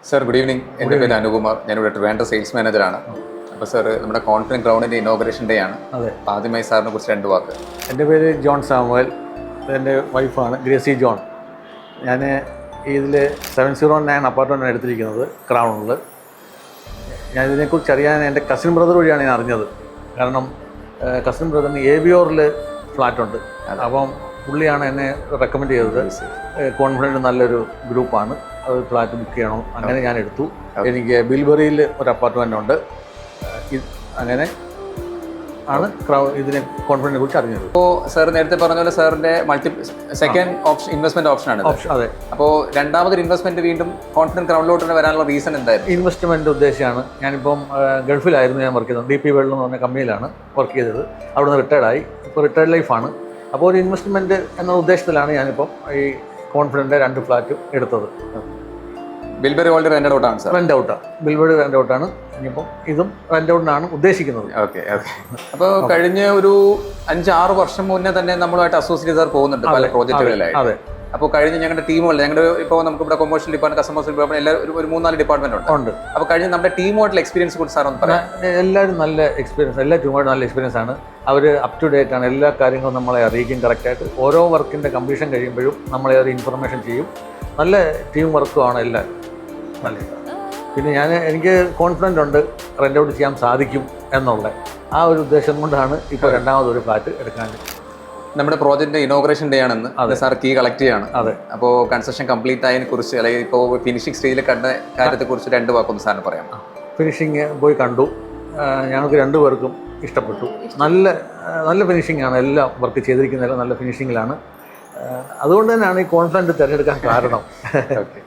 Sir good evening. എൻ്റെ പേര് അനുകുമാർ. ഞാനിവിടെ ട്രിവാൻഡ്രം സെയിൽസ് മാനേജറാണ്. അപ്പോൾ സാർ നമ്മുടെ കോൺഫിഡൻറ്റ് ഗ്രൗണ്ടിൻ്റെ ഇനോഗ്രേഷൻ ഡേ ആണ്. അതെ. അപ്പോൾ ആദ്യമായി സാറിനെ കുറിച്ച് 2 വാക്ക്. എൻ്റെ പേര് ജോൺ സാമുവൽ. എൻ്റെ വൈഫാണ് ഗ്രേസി ജോൺ. ഞാൻ ഇതിൽ 709 അപ്പാർട്ട്മെൻറ്റാണ് എടുത്തിരിക്കുന്നത് ക്രൗണിൽ. ഞാൻ ഇതിനെക്കുറിച്ച് അറിയാൻ എൻ്റെ കസിൻ ബ്രദർ വഴിയാണ് ഞാൻ അറിഞ്ഞത്. കാരണം കസിൻ ബ്രദറിന് ABOറിൽ ഫ്ലാറ്റുണ്ട്. അപ്പം പുള്ളിയാണ് എന്നെ റെക്കമെൻഡ് ചെയ്തത്. കോൺഫിഡൻറ്റ് നല്ലൊരു ഗ്രൂപ്പാണ്, അത് ഫ്ലാറ്റ് ബുക്ക് ചെയ്യണം. അങ്ങനെ ഞാൻ എടുത്തു. എനിക്ക് ബിൽബറിയിൽ ഒരു അപ്പാർട്ട്മെൻ്റ് ഉണ്ട്. അങ്ങനെ ആണ് ഇതിനെ കോൺഫിഡൻറ്റിനെ കുറിച്ച് അറിഞ്ഞത്. അപ്പോൾ സാർ നേരത്തെ പറഞ്ഞ പോലെ സാറിൻ്റെ സെക്കൻഡ് ഓപ്ഷൻ ഇൻവെസ്റ്റ്മെൻറ്റ് ഓപ്ഷനാണ്. അതെ. അപ്പോൾ രണ്ടാമതൊരു ഇൻവെസ്റ്റ്മെൻറ്റ് വീണ്ടും കോൺഫിഡൻറ്റ് ഗ്രൗണ്ടിലോട്ട് തന്നെ വരാനുള്ള റീസൺ എന്തായിരുന്നു? ഇൻവെസ്റ്റ്മെൻറ്റ് ഉദ്ദേശമാണ്. ഞാനിപ്പം ഗൾഫിലായിരുന്നു ഞാൻ വർക്ക് ചെയ്തത്. DP World എന്ന് പറഞ്ഞ കമ്പനിയിലാണ് വർക്ക് ചെയ്തത്. അവിടെ നിന്ന് റിട്ടയർഡായി. ഇപ്പോൾ റിട്ടയർഡ് ലൈഫാണ്. അപ്പോൾ ഒരു ഇൻവെസ്റ്റ്മെൻറ്റ് എന്ന ഉദ്ദേശത്തിലാണ് ഞാനിപ്പം ഈ കോൺഫിഡൻറ്റ് 2 ഫ്ലാറ്റ് എടുത്തത്. ബിൽബറി ഓൾറെഡി റെൻ്റ് ഔട്ടാണ് സാർ. റെൻ്റ് ഔട്ടാണ്. ബിൽബറി റെൻ്റ് ഔട്ടാണ്. ഇനിയിപ്പം ഇതും റെൻ്റ് ഔട്ടിനാണ് ഉദ്ദേശിക്കുന്നത്. ഓക്കെ. അപ്പോൾ കഴിഞ്ഞ ഒരു 5-6 വർഷം മുന്നേ തന്നെ നമ്മളുമായിട്ട് അസോസിയേറ്റ് സാർ പോകുന്നുണ്ട് പല പ്രോജക്റ്റുകളിലായി. അതെ. അപ്പോൾ കഴിഞ്ഞ ഞങ്ങളുടെ ടീമുകളിൽ ഞങ്ങളുടെ ഇപ്പോൾ നമുക്കിവിടെ കൊമേഴ്ഷ്യൽ ഡിപ്പാർട്ട്മെന്റ്, കസ്റ്റമർ ഡിപ്പാർട്ട്മെന്റ് എല്ലാം ഒരു 3-4 ഡിപ്പാർട്ട്മെന്റ് ഉണ്ട്. അപ്പോൾ കഴിഞ്ഞ നമ്മുടെ ടീമുമായിട്ടുള്ള എക്സ്പീരിയൻസ് കുറിച്ച് സാർ ഒന്ന് പറയാം. എല്ലാവരും നല്ല എക്സ്പീരിയൻസ്, എല്ലാ ടീമുമായിട്ടും നല്ല എക്സ്പീരിയൻസ് ആണ്. അവർ അപ് ടു ഡേറ്റ് ആണ്. എല്ലാ കാര്യങ്ങളും നമ്മളെ അറിയിക്കും കറക്റ്റായിട്ട്. ഓരോ വർക്കിൻ്റെ കംപ്ലീഷൻ കഴിയുമ്പോഴും നമ്മളെ അത് ഇൻഫർമേഷൻ ചെയ്യും. നല്ല ടീം വർക്കുമാണ് എല്ലാവരും. നല്ല. പിന്നെ എനിക്ക് കോൺഫിഡൻ്റ് ഉണ്ട് റെൻ്റ് ഔട്ട് ചെയ്യാൻ സാധിക്കും എന്നുള്ള ആ ഒരു ഉദ്ദേശം കൊണ്ടാണ് ഇപ്പോൾ രണ്ടാമതൊരു ഫ്ലാറ്റ് എടുക്കാൻ. നമ്മുടെ പ്രോജക്റ്റിന്റെ ഇനോഗ്രേഷൻ ഡേ ആണെന്ന്. അതെ സാർ, കീ കളക്ട് ചെയ്യാണ്. അതെ. അപ്പോൾ കൺസ്ട്രക്ഷൻ കംപ്ലീറ്റ് ആയതിനെ കുറിച്ച് അല്ലെങ്കിൽ ഇപ്പോൾ ഫിനിഷിംഗ് സ്റ്റേജിൽ കണ്ട കാര്യത്തെക്കുറിച്ച് 2 വാക്കൊന്ന് സാറിന് പറയാം. ഫിനിഷിങ് പോയി കണ്ടു. ഞങ്ങൾക്ക് 2 പേർക്കും ഇഷ്ടപ്പെട്ടു. നല്ല ഫിനിഷിംഗ് ആണ്. എല്ലാം വർക്ക് ചെയ്തിരിക്കുന്നതെല്ലാം നല്ല ഫിനിഷിങ്ങിലാണ്. അതുകൊണ്ട് തന്നെയാണ് ഈ കോൺഫിഡൻറ്റ് തിരഞ്ഞെടുക്കാൻ കാരണം. ഓക്കെ.